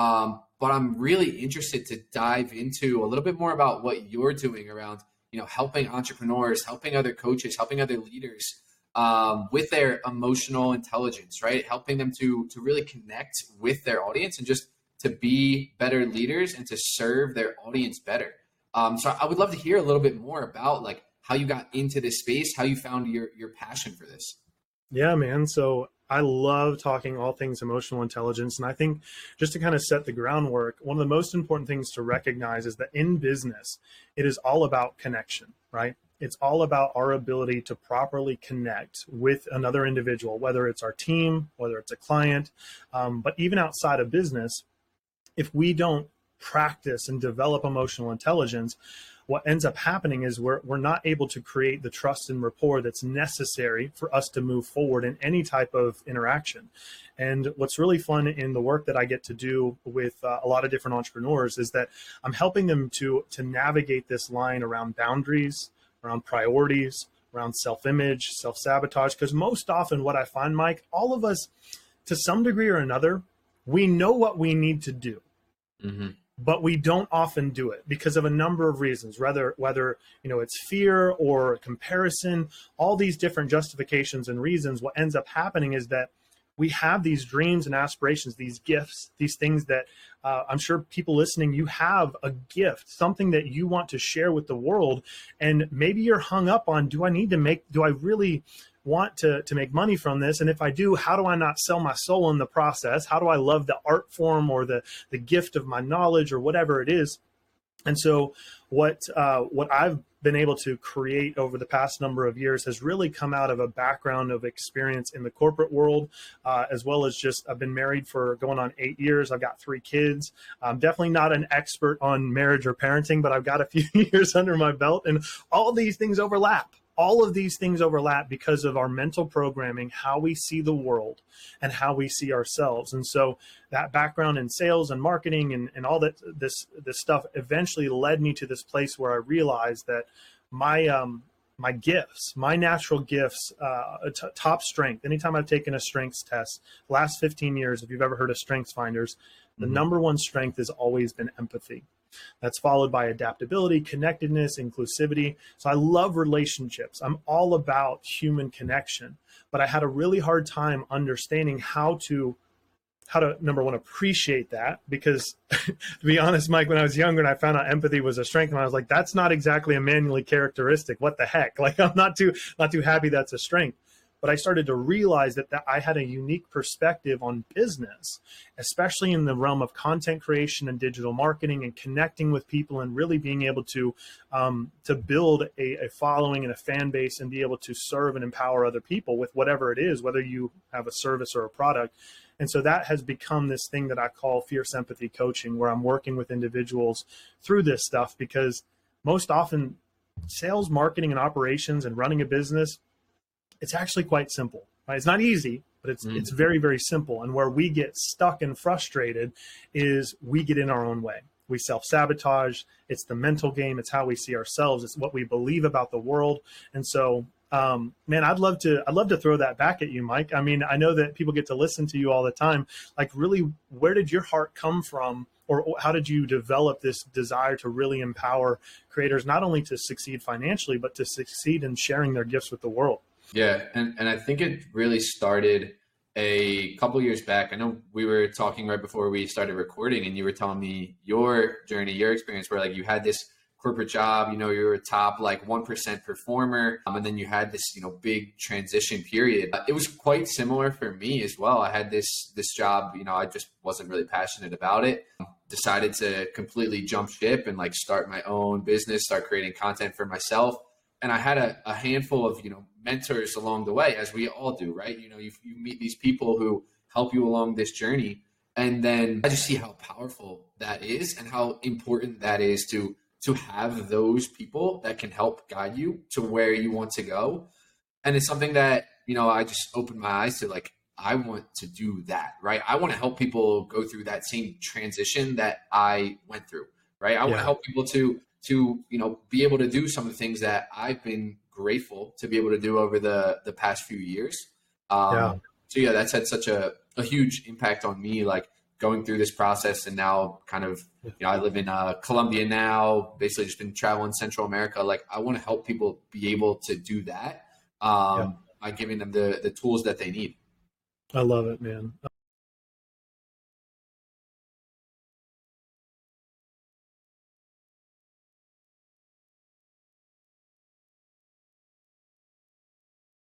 But I'm really interested to dive into a little bit more about what you're doing around, helping entrepreneurs, helping other coaches, helping other leaders with their emotional intelligence, right? Helping them to really connect with their audience and just to be better leaders and to serve their audience better. So I would love to hear a little bit more about like how you got into this space, how you found your passion for this. Yeah, man. So I love talking all things emotional intelligence. And I think just to kind of set the groundwork, one of the most important things to recognize is that in business, it is all about connection, right? It's all about our ability to properly connect with another individual, whether it's our team, whether it's a client, but even outside of business, if we don't practice and develop emotional intelligence, what ends up happening is we're not able to create the trust and rapport that's necessary for us to move forward in any type of interaction. And what's really fun in the work that I get to do with a lot of different entrepreneurs is that I'm helping them to navigate this line around boundaries, around priorities, around self-image, self-sabotage. Because most often what I find, Mike, all of us, to some degree or another, we know what we need to do. Mm-hmm. But we don't often do it because of a number of reasons, whether it's fear or comparison, all these different justifications and reasons. What ends up happening is that we have these dreams and aspirations, these gifts, these things that I'm sure people listening, you have a gift, something that you want to share with the world. And maybe you're hung up on, do I really want to make money from this? And if I do, how do I not sell my soul in the process? How do I love the art form or the gift of my knowledge or whatever it is? And so what I've been able to create over the past number of years has really come out of a background of experience in the corporate world, as well as just I've been married for going on 8 years. I've got 3 kids. I'm definitely not an expert on marriage or parenting, but I've got a few years under my belt, and all these things overlap. All of these things overlap because of our mental programming, how we see the world and how we see ourselves. And so that background in sales and marketing and all that, this stuff eventually led me to this place where I realized that my gifts, my natural gifts, top strength. Anytime I've taken a strengths test, the last 15 years, if you've ever heard of Strengths Finders, the number one strength has always been empathy. That's followed by adaptability, connectedness, inclusivity. So I love relationships. I'm all about human connection, but I had a really hard time understanding how to number one, appreciate that, because to be honest, Mike, when I was younger and I found out empathy was a strength, and I was like, that's not exactly a manly characteristic. What the heck? Like, I'm not too happy that's a strength. But I started to realize that I had a unique perspective on business, especially in the realm of content creation and digital marketing and connecting with people and really being able to build a following and a fan base and be able to serve and empower other people with whatever it is, whether you have a service or a product. And so that has become this thing that I call fierce empathy coaching, where I'm working with individuals through this stuff, because most often sales, marketing, and operations and running a business, it's actually quite simple, right? It's not easy, but it's very, very simple. And where we get stuck and frustrated is we get in our own way. We self-sabotage. It's the mental game. It's how we see ourselves. It's what we believe about the world. And so, man, I'd love to throw that back at you, Mike. I mean, I know that people get to listen to you all the time. Like, really, where did your heart come from? Or how did you develop this desire to really empower creators, not only to succeed financially, but to succeed in sharing their gifts with the world? Yeah, and I think it really started a couple years back. I know we were talking right before we started recording, and you were telling me your journey, your experience, where like you had this corporate job, you were a top like 1% performer, and then you had this big transition period. It was quite similar for me as well. I had this job, I just wasn't really passionate about it. Decided to completely jump ship and like start my own business, start creating content for myself. And I had a handful of, mentors along the way, as we all do, right? You meet these people who help you along this journey. And then I just see how powerful that is and how important that is to have those people that can help guide you to where you want to go. And it's something that, I just opened my eyes to, like, I want to do that, right? I want to help people go through that same transition that I went through, right? I want to help people to be able to do some of the things that I've been grateful to be able to do over the past few years. So yeah, that's had such a huge impact on me, like going through this process, and now kind of, I live in Colombia now, basically just been traveling Central America. Like, I want to help people be able to do that by giving them the tools that they need. I love it, man.